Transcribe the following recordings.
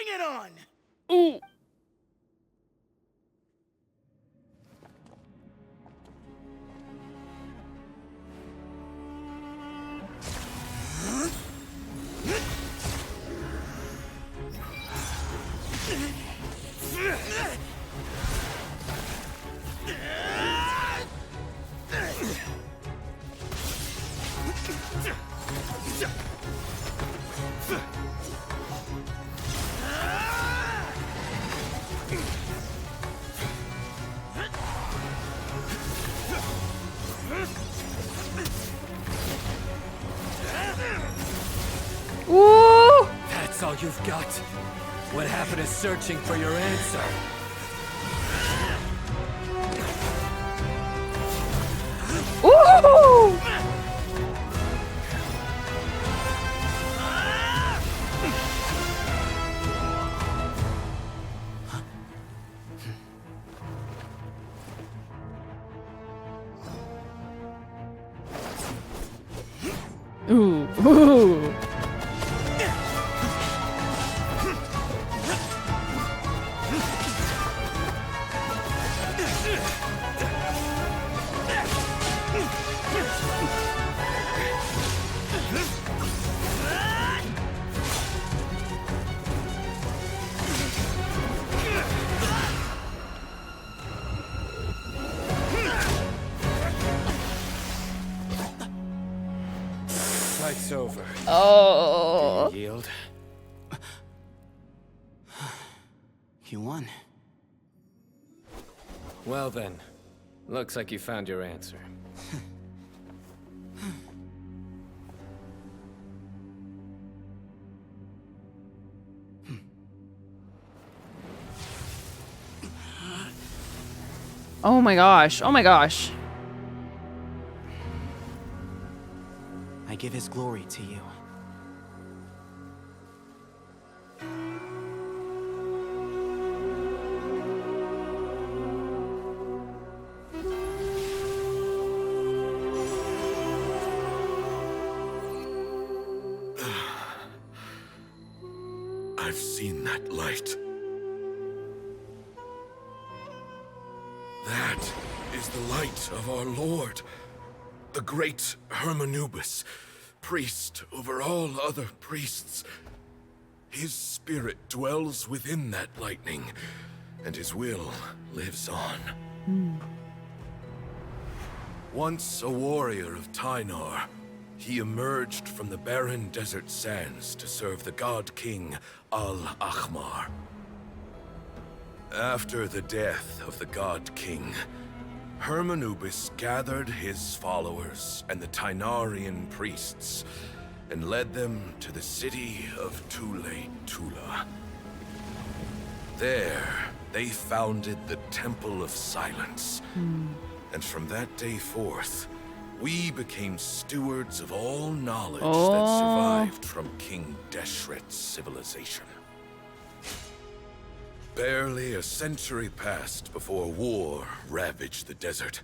Bring it on! Ooh. Ooh. That's all you've got? What happened to searching for your answer? Ooh. Ooh. Ooh. Fight's over. Oh. Do you yield? You won. Well then, looks like you found your answer. Oh my gosh. Oh my gosh. I give his glory to you. I've seen that light. That is the light of our Lord, the great Hermanubis, priest over all other priests. His spirit dwells within that lightning, and his will lives on. Once a warrior of Tynar, he emerged from the barren desert sands to serve the god king Al-Ahmar. After the death of the god king, Hermanubis gathered his followers and the Tynarian priests and led them to the city of Tule-Tula. There, they founded the Temple of Silence. And from that day forth, we became stewards of all knowledge that survived from King Deshret's civilization. Barely a century passed before war ravaged the desert.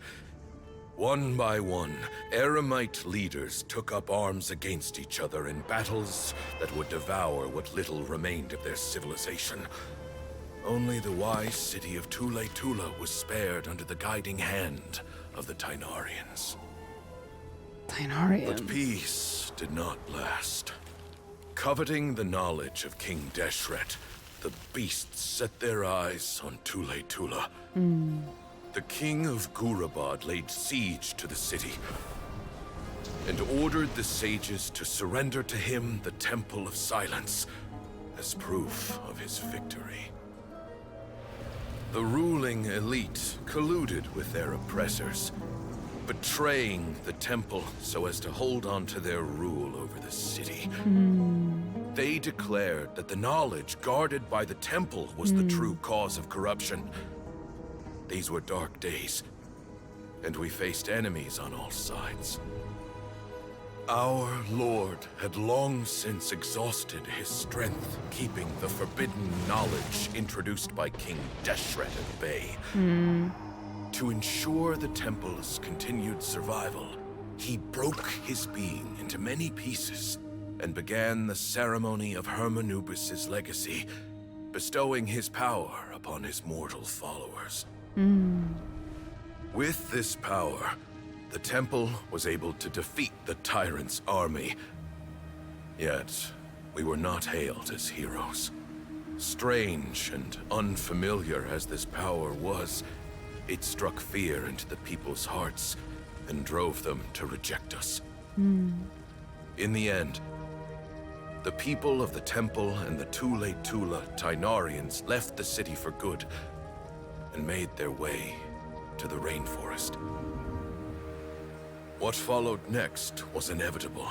One by one, Eremite leaders took up arms against each other in battles that would devour what little remained of their civilization. Only the wise city of Tule-Tula was spared under the guiding hand of the Tynarians. But peace did not last. Coveting the knowledge of King Deshret, the beasts set their eyes on Tule-Tula. The king of Gurabad laid siege to the city and ordered the sages to surrender to him the Temple of Silence as proof of his victory. The ruling elite colluded with their oppressors, betraying the temple so as to hold on to their rule over the city. They declared that the knowledge guarded by the temple was the true cause of corruption. These were dark days, and we faced enemies on all sides. Our Lord had long since exhausted his strength, keeping the forbidden knowledge introduced by King Deshret at bay. To ensure the temple's continued survival, he broke his being into many pieces and began the ceremony of Hermanubis' legacy, bestowing his power upon his mortal followers. With this power, the temple was able to defeat the tyrant's army. Yet, we were not hailed as heroes. Strange and unfamiliar as this power was, it struck fear into the people's hearts and drove them to reject us. In the end, the people of the temple and the Tule Tula Tainarians left the city for good and made their way to the rainforest. What followed next was inevitable.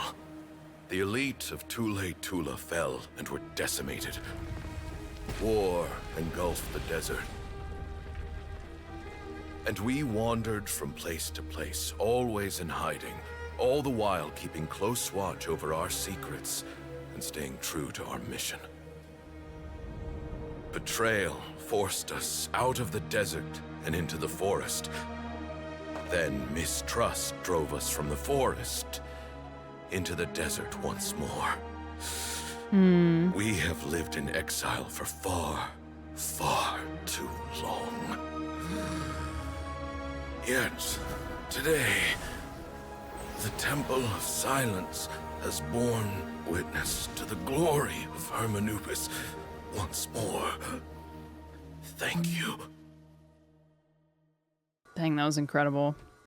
The elite of Tule Tula fell and were decimated. War engulfed the desert. And we wandered from place to place, always in hiding, all the while keeping close watch over our secrets and staying true to our mission. Betrayal forced us out of the desert and into the forest. Then mistrust drove us from the forest into the desert once more. We have lived in exile for far, far too long. Yet, today, the Temple of Silence has borne witness to the glory of Hermanubis once more. Thank you. Dang, that was incredible.